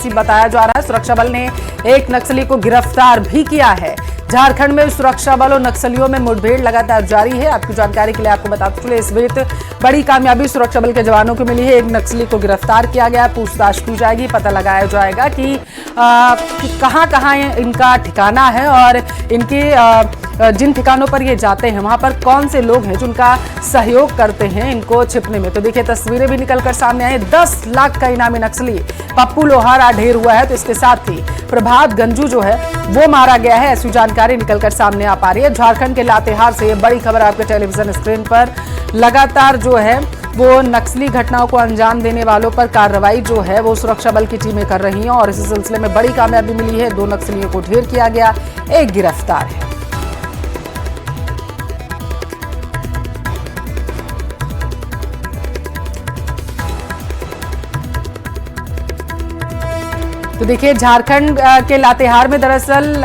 निवासी बताया जा रहा है। सुरक्षा बल ने एक नक्सली को गिरफ्तार भी किया है। झारखंड में सुरक्षा बल और नक्सलियों में मुठभेड़ लगातार जारी है। आपकी जानकारी के लिए आपको बताते चले, इस बीच बड़ी कामयाबी सुरक्षा बल के जवानों को मिली है। एक नक्सली को गिरफ्तार किया गया, पूछताछ की जाएगी, पता लगाया जाएगा कि कहां इनका ठिकाना है और इनके जिन ठिकानों पर ये जाते हैं वहां पर कौन से लोग हैं जिनका सहयोग करते हैं इनको छिपने में। तो देखिए, तस्वीरें भी निकलकर सामने आई। 10 लाख का इनामी नक्सली पप्पू लोहारा ढेर हुआ है। तो इसके साथ ही प्रभात गंजू जो है वो मारा गया है, ऐसी जानकारी निकलकर सामने आ पा रही है। झारखंड के लातेहार से ये बड़ी खबर आपके टेलीविजन स्क्रीन पर। लगातार जो है वो नक्सली घटनाओं को अंजाम देने वालों पर कार्रवाई जो है वो सुरक्षा बल की टीमें कर रही हैं और इसी सिलसिले में बड़ी कामयाबी मिली है। 2 नक्सलियों को ढेर किया गया, एक गिरफ्तार है। तो देखिए, झारखंड के लातेहार में दरअसल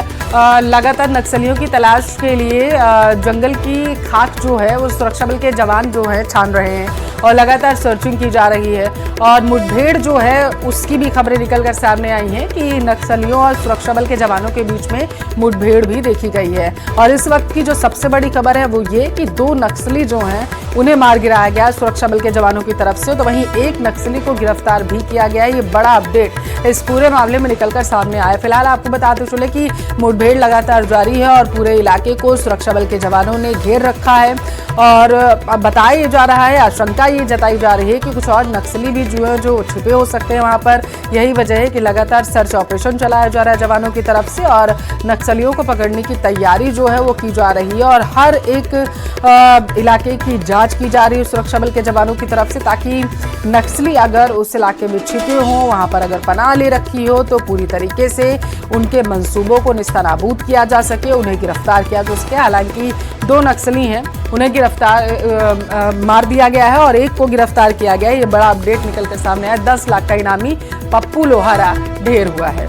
लगातार नक्सलियों की तलाश के लिए जंगल की खाक जो है वो सुरक्षा बल के जवान जो है छान रहे हैं और लगातार सर्चिंग की जा रही है। और मुठभेड़ जो है उसकी भी खबरें निकलकर सामने आई हैं कि नक्सलियों और सुरक्षा बल के जवानों के बीच में मुठभेड़ भी देखी गई है। और इस वक्त की जो सबसे बड़ी खबर है वो ये कि 2 नक्सली जो हैं उन्हें मार गिराया गया सुरक्षा बल के जवानों की तरफ से। तो वहीं एक नक्सली को गिरफ्तार भी किया गया है। ये बड़ा अपडेट इस पूरे मामले में निकलकर सामने आया। फिलहाल आपको बताते चले कि मुठभेड़ लगातार जारी है और पूरे इलाके को सुरक्षा बल के जवानों ने घेर रखा है। और बताया जा रहा है, आशंका ये जताई जा रही है कि कुछ और नक्सली भी जो है जो छिपे हो सकते हैं वहां पर। यही वजह है कि लगातार सर्च ऑपरेशन चलाया जा रहा है जवानों की तरफ से और नक्सलियों को पकड़ने की तैयारी जो है वो की जा रही है। और हर एक इलाके की जांच की जा रही है सुरक्षा बल के जवानों की तरफ से, ताकि नक्सली अगर उस इलाके में छिपे हों, वहां पर अगर पनाह ले रखी हो तो पूरी तरीके से उनके मंसूबों को निस्तानाबूद किया जा सके, उन्हें गिरफ्तार किया जा सके। हालांकि 2 नक्सली हैं, उन्हें गिरफ्तार मार दिया गया है और एक को गिरफ्तार किया गया है। ये बड़ा अपडेट निकल कर सामने आया। 10 लाख का इनामी पप्पू लोहारा ढेर हुआ है।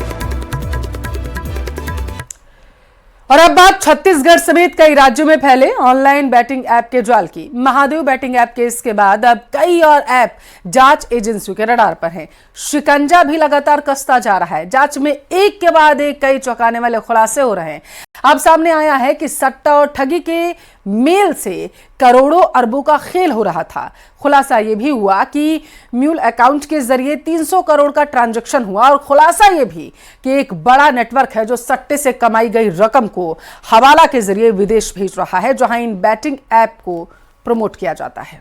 और अब बात छत्तीसगढ़ समेत कई राज्यों में फैले ऑनलाइन बैटिंग ऐप के जाल की। महादेव बैटिंग ऐप केस के बाद अब कई और ऐप जांच एजेंसियों के रडार पर हैं। शिकंजा भी लगातार कसता जा रहा है। जांच में एक के बाद एक कई चौंकाने वाले खुलासे हो रहे हैं। अब सामने आया है कि सट्टा और ठगी के मेल से करोड़ों अरबों का खेल हो रहा था। खुलासा यह भी हुआ कि म्यूल अकाउंट के जरिए 300 करोड़ का ट्रांजैक्शन हुआ और खुलासा यह भी कि एक बड़ा नेटवर्क है जो सट्टे से कमाई गई रकम को हवाला के जरिए विदेश भेज रहा है, जहां इन बैटिंग ऐप को प्रमोट किया जाता है।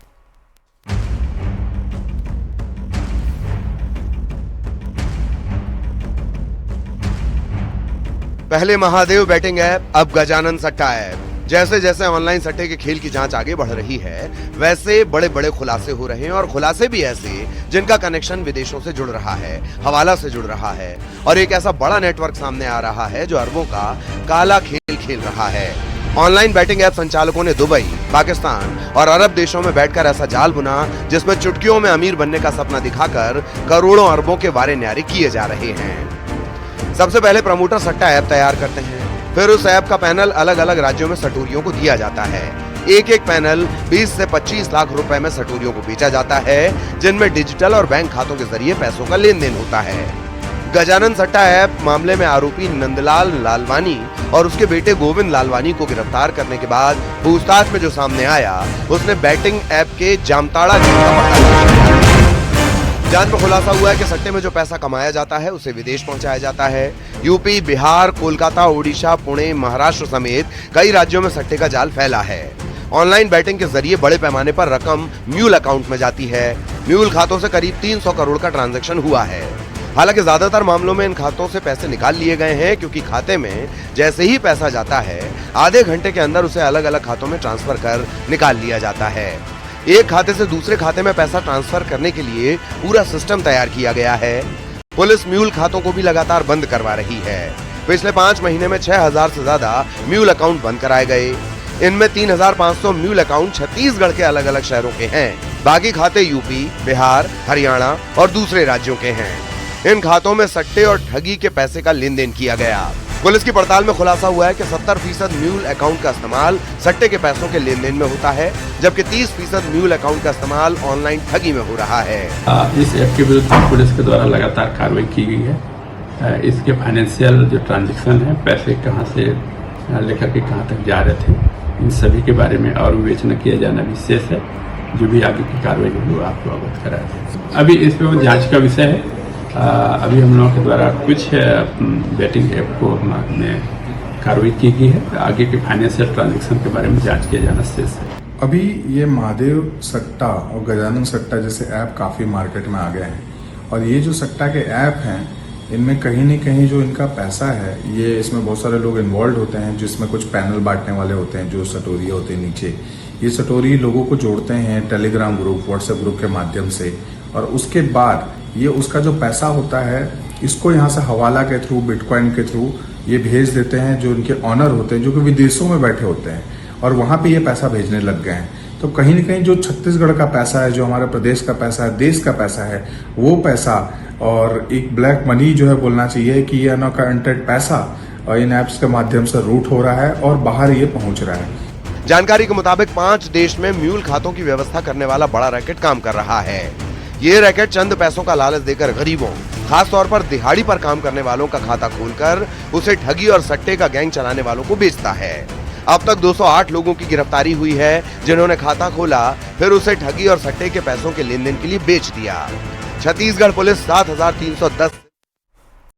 पहले महादेव बैटिंग ऐप, अब गजानन सट्टा ऐप। जैसे जैसे ऑनलाइन सट्टे के खेल की जांच आगे बढ़ रही है, वैसे बड़े बड़े खुलासे हो रहे हैं और खुलासे भी ऐसे जिनका कनेक्शन विदेशों से जुड़ रहा है, हवाला से जुड़ रहा है और एक ऐसा बड़ा नेटवर्क सामने आ रहा है जो अरबों का काला खेल खेल रहा है। ऑनलाइन बैटिंग ऐप संचालकों ने दुबई, पाकिस्तान और अरब देशों में बैठकर ऐसा जाल बुना जिसमें चुटकियों में अमीर बनने का सपना दिखाकर करोड़ों अरबों के वारे न्यारे किए जा रहे हैं। सबसे पहले प्रमोटर सट्टा ऐप तैयार करते हैं, फिर उस ऐप का पैनल अलग अलग राज्यों में सटोरियों को दिया जाता है। एक एक पैनल 20 से 25 लाख रुपए में सटोरियों को बेचा जाता है, जिनमें डिजिटल और बैंक खातों के जरिए पैसों का लेन देन होता है। गजानन सट्टा ऐप मामले में आरोपी नंदलाल लालवानी और उसके बेटे गोविंद लालवानी को गिरफ्तार करने के बाद पूछताछ में जो सामने आया, उसने बैटिंग ऐप के जामताड़ा जांच में खुलासा हुआ है कि सट्टे में जो पैसा कमाया जाता है उसे विदेश पहुंचाया जाता है। यूपी, बिहार, कोलकाता, ओडिशा, पुणे, महाराष्ट्र समेत कई राज्यों में सट्टे का जाल फैला है। ऑनलाइन बैटिंग के जरिए बड़े पैमाने पर रकम म्यूल अकाउंट में जाती है। म्यूल खातों से करीब 300 करोड़ का ट्रांजैक्शन हुआ है। हालांकि ज्यादातर मामलों में इन खातों से पैसे निकाल लिए गए हैं, क्योंकि खाते में जैसे ही पैसा जाता है आधे घंटे के अंदर उसे अलग अलग खातों में ट्रांसफर कर निकाल लिया जाता है। एक खाते से दूसरे खाते में पैसा ट्रांसफर करने के लिए पूरा सिस्टम तैयार किया गया है। पुलिस म्यूल खातों को भी लगातार बंद करवा रही है। पिछले 5 महीने में 6000 से ज्यादा म्यूल अकाउंट बंद कराए गए। इनमें 3500 म्यूल अकाउंट छत्तीसगढ़ के अलग अलग शहरों के हैं। बाकी खाते यूपी, बिहार, हरियाणा और दूसरे राज्यों के हैं। इन खातों में सट्टे और ठगी के पैसे का लेन देन किया गया। पुलिस की पड़ताल में खुलासा हुआ है कि 70% म्यूल अकाउंट का इस्तेमाल सट्टे के पैसों के लेन देन में होता है, जबकि 30% म्यूल अकाउंट का इस्तेमाल ऑनलाइन ठगी में हो रहा है। इस ऐप के विरुद्ध पुलिस के द्वारा लगातार कार्रवाई की गई है इसके फाइनेंशियल जो ट्रांजैक्शन है, पैसे कहाँ से लेकर के कहाँ तक जा रहे थे, इन सभी के बारे में और विवेचना किया जाना विशेष है। जो भी आगे की कार्रवाई होगी वो आपको अवगत कराया जाए। अभी इस पर जांच का विषय है। अभी हम लोगों के द्वारा कुछ बेटिंग ऐप को में कार्रवाई की गई है। आगे के फाइनेंशियल ट्रांजैक्शन के बारे में जांच किया जाना शेष है। अभी ये महादेव सट्टा और गजानन सट्टा जैसे ऐप काफ़ी मार्केट में आ गए हैं, और ये जो सट्टा के ऐप हैं इनमें कहीं न कहीं जो इनका पैसा है, ये इसमें बहुत सारे लोग इन्वॉल्व होते हैं, जिसमें कुछ पैनल बांटने वाले होते हैं, जो सटोरी होते हैं नीचे, ये सटोरी लोगों को जोड़ते हैं टेलीग्राम ग्रुप, व्हाट्सएप ग्रुप के माध्यम से, और उसके बाद ये उसका जो पैसा होता है इसको यहाँ से हवाला के थ्रू, बिटकॉइन के थ्रू ये भेज देते हैं जो इनके ऑनर होते हैं, जो कि विदेशों में बैठे होते हैं, और वहाँ पे ये पैसा भेजने लग गए हैं। तो कहीं न कहीं जो छत्तीसगढ़ का पैसा है, जो हमारे प्रदेश का पैसा है, देश का पैसा है, वो पैसा और एक ब्लैक मनी जो है बोलना चाहिए कि ये अनअकाउंटेड पैसा इन ऐप्स के माध्यम से रूट हो रहा है और बाहर ये पहुंच रहा है। जानकारी के मुताबिक 5 देश में म्यूल खातों की व्यवस्था करने वाला बड़ा रैकेट काम कर रहा है। ये रैकेट चंद पैसों का लालच देकर गरीबों, खास तौर पर दिहाड़ी पर काम करने वालों का खाता खोलकर उसे ठगी और सट्टे का गैंग चलाने वालों को बेचता है। अब तक 208 लोगों की गिरफ्तारी हुई है, जिन्होंने खाता खोला फिर उसे ठगी और सट्टे के पैसों के लेन देन के लिए बेच दिया। छत्तीसगढ़ पुलिस 7310